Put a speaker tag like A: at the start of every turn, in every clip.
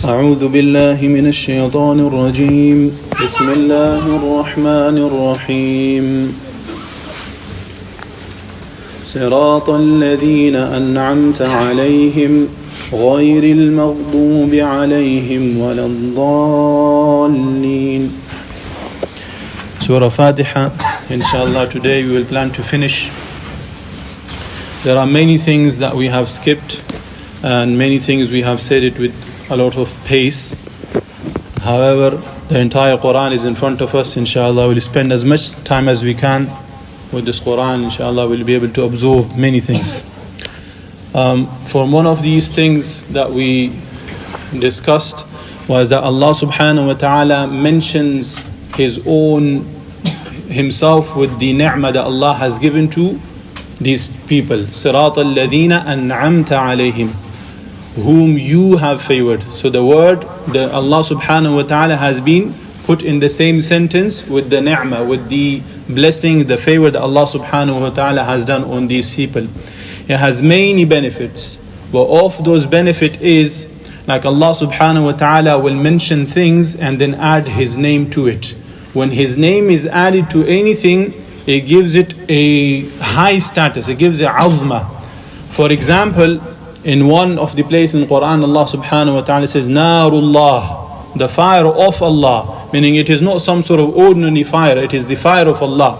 A: أعوذ بالله من الشيطان الرجيم بسم الله الرحمن الرحيم صراط الذين أنعمت عليهم غير المغضوب عليهم ولا الضالين. Surah Fatiha. Inshallah, today we will plan to finish. There are many things that we have skipped and many things we have said it with a lot of pace. However, the entire Quran is in front of us. Inshallah, we'll spend as much time as we can with this Quran. Inshallah, we'll be able to absorb many things. From one of these things that we discussed was that Allah subhanahu wa ta'ala mentions Himself with the ni'mah that Allah has given to these people. Sirat al-ladhina an'amta alayhim, whom you have favored. So the word, Allah subhanahu wa ta'ala has been put in the same sentence with the ni'mah, with the blessing, the favor that Allah subhanahu wa ta'ala has done on these people. It has many benefits. But of those benefits is, like Allah subhanahu wa ta'ala will mention things and then add His name to it. When His name is added to anything, it gives it a high status, it gives it azma. For example, in one of the places in Quran, Allah subhanahu wa ta'ala says, Narullah, the fire of Allah, meaning it is not some sort of ordinary fire, it is the fire of Allah.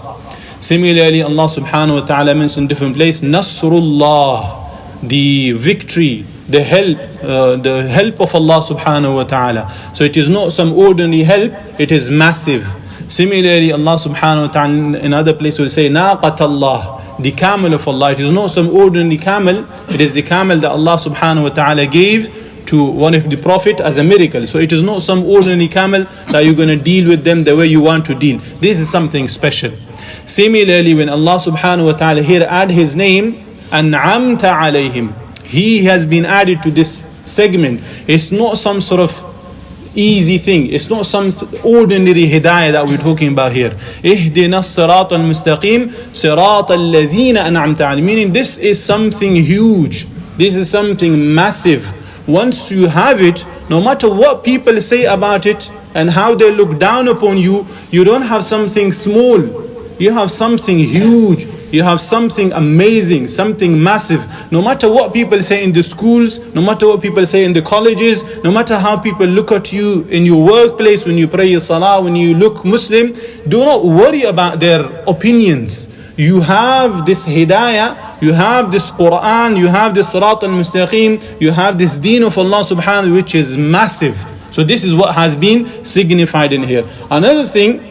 A: Similarly, Allah subhanahu wa ta'ala mentions in different places, Nasrullah, the victory, the help of Allah subhanahu wa ta'ala. So it is not some ordinary help, it is massive. Similarly, Allah subhanahu wa ta'ala in other places will say, Naqatallah, the camel of Allah. It is not some ordinary camel, it is the camel that Allah subhanahu wa ta'ala gave to one of the Prophet as a miracle. So it is not some ordinary camel that you're going to deal with them the way you want to deal. This is something special. Similarly, when Allah subhanahu wa ta'ala here add His name, An'amta alayhim, He has been added to this segment. It's not some sort of easy thing. It's not some ordinary hidayah that we're talking about here. Ihdina as-sirat al-mustaqim, sirat al-ladhina an'amta alayhim. Meaning this is something huge. This is something massive. Once you have it, no matter what people say about it and how they look down upon you, you don't have something small. You have something huge. You have something amazing, something massive. No matter what people say in the schools, no matter what people say in the colleges, no matter how people look at you in your workplace, when you pray your salah, when you look Muslim, do not worry about their opinions. You have this hidayah, you have this Quran, you have this Sirat al-Mustaqim, you have this deen of Allah subhanahu, which is massive. So this is what has been signified in here. Another thing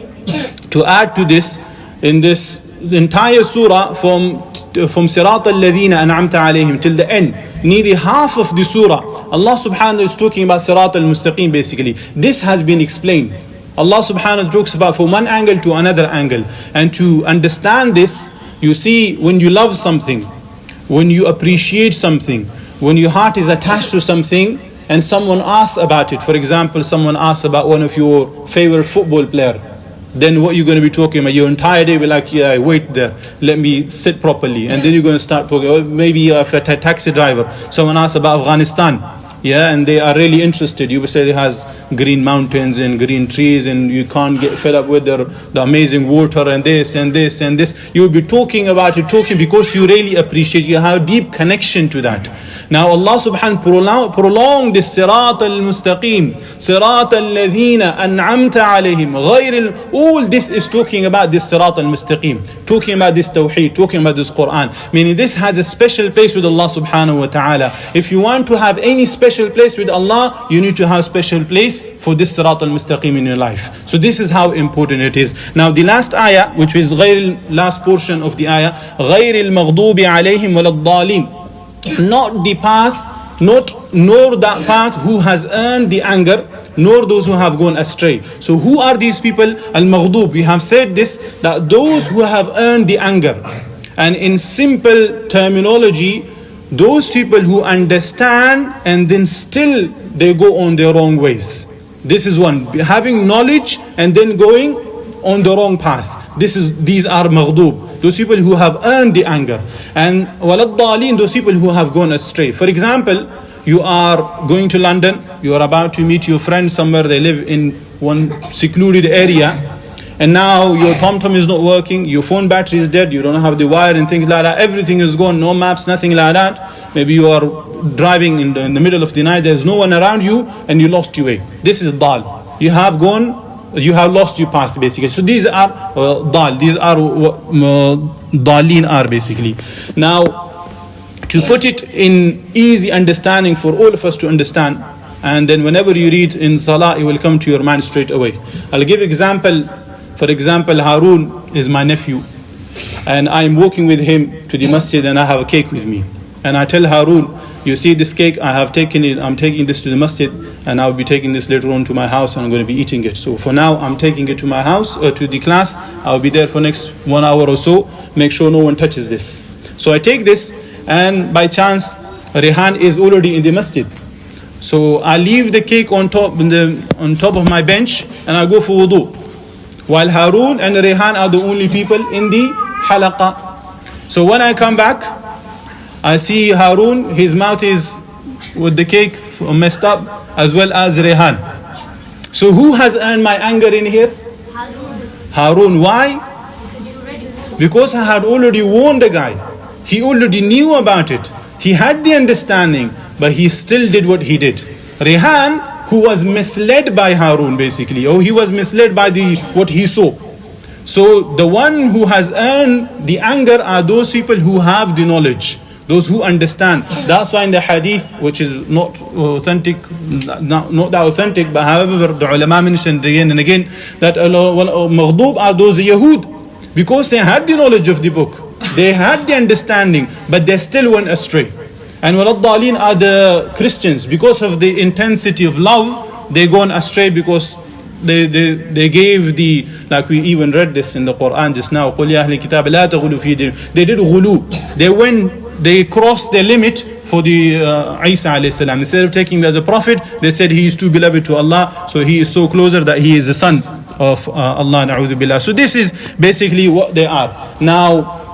A: to add to this, in this entire surah from Sirat al-Ladhina an'amta alayhim till the end, nearly half of the surah, Allah subhanahu wa ta'ala is talking about Sirat al-Mustaqim basically. This has been explained. Allah subhanahu wa ta'ala talks about from one angle to another angle. And to understand this, you see, when you love something, when you appreciate something, when your heart is attached to something and someone asks about it, for example, someone asks about one of your favorite football player, then what you're going to be talking about, your entire day will like, yeah, wait there, let me sit properly. And then you're going to start talking, or maybe if a taxi driver, someone asks about Afghanistan, yeah, and they are really interested. You will say it has green mountains and green trees and you can't get fed up with the amazing water and this and this and this. You will be talking about it, because you really appreciate, you have a deep connection to that. Now Allah subhanahu wa ta'ala prolonged this Sirat al-Mustaqim, Sirat al-Ladhina an'amta alayhim, all this is talking about this Sirat al-Mustaqim, talking about this Tawheed, talking about this Quran. Meaning this has a special place with Allah subhanahu wa ta'ala. If you want to have any special place with Allah, you need to have special place for this Sirat al-Mustaqim in your life. So this is how important it is. Now the last ayah, which is last portion of the ayah, غَيْرِ الْمَغْضُوبِ عَلَيْهِمْ وَلَا الضَّالِينَ, not the path, nor that path who has earned the anger, nor those who have gone astray. So who are these people? Al-Maghdub. We have said this, that those who have earned the anger. And in simple terminology, those people who understand and then still they go on their wrong ways. This is one. Having knowledge and then going on the wrong path. These are maghdub. Those people who have earned the anger. And waladdaleen, those people who have gone astray. For example, you are going to London you are about to meet your friend somewhere, they live in one secluded area, and now your TomTom is not working, your phone battery is dead, you don't have the wire and things like that, everything is gone, no maps, nothing like that. Maybe you are driving in the middle of the night, there's no one around you, and you lost your way. This is dal. You have lost your path basically. So these are dal, these are dalin are basically. Now, to put it in easy understanding for all of us to understand, and then whenever you read in salah, it will come to your mind straight away. I'll give example. For example, Harun is my nephew, and I'm walking with him to the masjid, and I have a cake with me. And I tell Harun, you see this cake, I'm taking this to the masjid, and I'll be taking this later on to my house, and I'm going to be eating it. So for now, I'm taking it to my house, to the class. I'll be there for next 1 hour or so. Make sure no one touches this. So I take this, and by chance, Rehan is already in the masjid. So I leave the cake on top of my bench, and I go for wudu. While Harun and Rehan are the only people in the halaqah. So when I come back, I see Harun, his mouth is with the cake messed up, as well as Rehan. So who has earned my anger in here? Harun. Why? Because I had already warned the guy. He already knew about it. He had the understanding, but he still did what he did. Rehan, who was misled by Harun basically, or he was misled by what he saw. So the one who has earned the anger are those people who have the knowledge, those who understand. That's why in the hadith, which is not authentic, not that authentic, but however the ulama mentioned again and again, that maghdub are those Yahud, because they had the knowledge of the book, they had the understanding, but they still went astray. And waladdaleen are the Christians, because of the intensity of love, they gone astray, because they gave the, like we even read this in the Quran just now, قُلْ يَا أَهْلِ الْكِتَابِ لَا تَغُلُوا فِي دِينِكُمْ. They did ghulu. They crossed their limit for the Isa alayhi salam. Instead of taking him as a prophet, they said he is too beloved to Allah, so he is so closer that he is the son of Allah, na'udhu billah. So this is basically what they are. Now,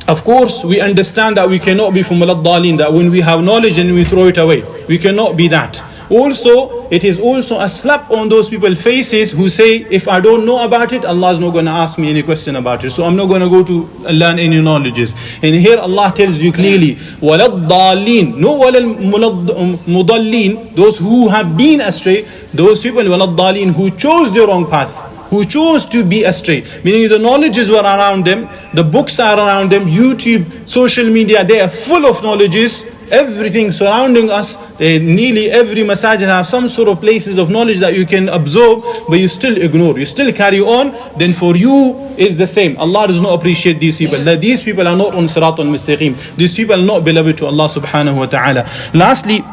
A: of course, we understand that we cannot be from al-dalin, that when we have knowledge and we throw it away. We cannot be that. Also, it is also a slap on those people's faces who say, if I don't know about it, Allah is not going to ask me any question about it. So I'm not going to go to learn any knowledges. And here Allah tells you clearly, وَلَضَّالِينَ, no وَلَمُضَلِّينَ, those who have been astray, those people, وَلَضَّالِينَ, who chose the wrong path, who chose to be astray. Meaning the knowledges were around them, the books are around them, YouTube, social media, they are full of knowledges, everything surrounding us. Nearly every masajid have some sort of places of knowledge that you can absorb, but you still ignore, you still carry on. Then for you is the same. Allah does not appreciate these people. That these people are not on sirat al-mustaqim. These people are not beloved to Allah subhanahu wa ta'ala. Lastly,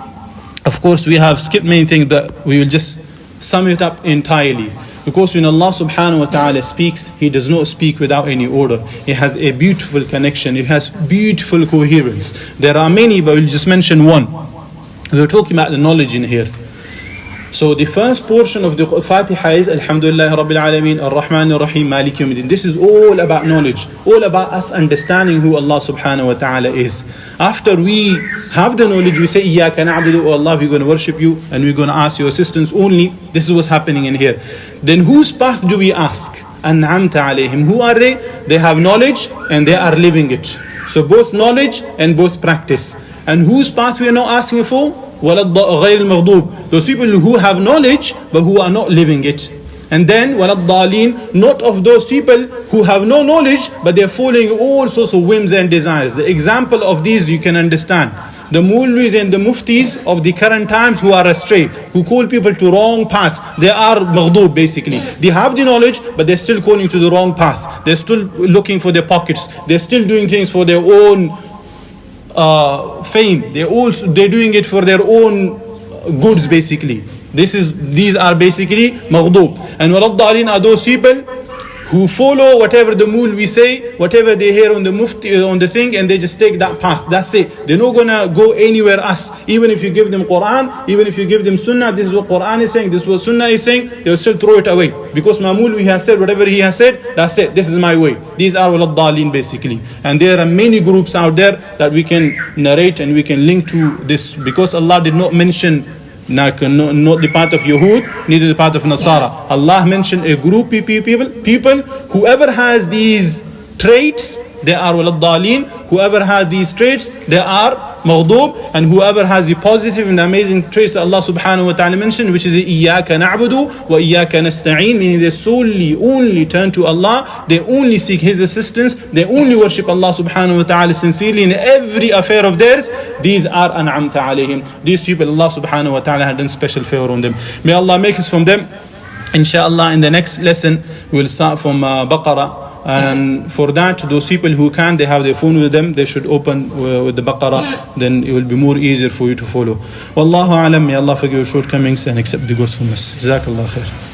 A: of course, we have skipped many things, but we will just sum it up entirely. Because when Allah subhanahu wa ta'ala speaks, He does not speak without any order. He has a beautiful connection. It has beautiful coherence. There are many, but we'll just mention one. We're talking about the knowledge in here. So the first portion of the Fatiha is Alhamdulillah Rabbil Alameen Ar-Rahman Ar-Rahim Malik Yawmiddin. This is all about knowledge, all about us understanding who Allah subhanahu wa ta'ala is. After we have the knowledge, we say Iyyaka na'budu, oh Allah, we're going to worship you and we're going to ask your assistance only. This is what's happening in here. Then whose path do we ask? An'amta alayhim. Who are they? They have knowledge and they are living it. So both knowledge and both practice. And whose path we are not asking for? غَيْرِ الْمَغْضُوبِ. Those people who have knowledge but who are not living it. And then وَلَضَّالِينَ, not of those people who have no knowledge but they're following all sorts of whims and desires. The example of these you can understand. The Mulvis and the Muftis of the current times who are astray, who call people to wrong path. They are maghdub basically. They have the knowledge but they're still calling to the wrong path. They're still looking for their pockets. They're still doing things for their own fame. They're doing it for their own goods basically. These are basically maghdub. And waladdalin are those people who follow whatever the Mulvi say, whatever they hear on the Mufti, on the thing, and they just take that path. That's it. They're not gonna go anywhere else. Even if you give them Quran, even if you give them Sunnah, this is what Quran is saying, this is what Sunnah is saying, they'll still throw it away. Because my Mulvi has said whatever he has said, that's it. This is my way. These are waladdalin basically. And there are many groups out there that we can narrate and we can link to this. Because Allah did not mention not the part of Yahud, neither the part of Nasara. Allah mentioned a group of people, whoever has these traits, they are waladdaleen. Whoever has these traits, they are maghdub. And whoever has the positive and the amazing traits that Allah subhanahu wa ta'ala mentioned, which is Iyyaka na'budu wa Iyyaka nasta'een, meaning they only turn to Allah, they only seek His assistance, they only worship Allah subhanahu wa ta'ala sincerely in every affair of theirs. These are an'amta alayhim. These people, Allah subhanahu wa ta'ala had done special favor on them. May Allah make us from them. Inshallah, in the next lesson, we will start from Baqarah. And for that, those people who can, they have their phone with them, they should open with the Baqarah, then it will be more easier for you to follow. Wallahu alam, may Allah forgive your shortcomings and accept the goodness. Jazakallah khair.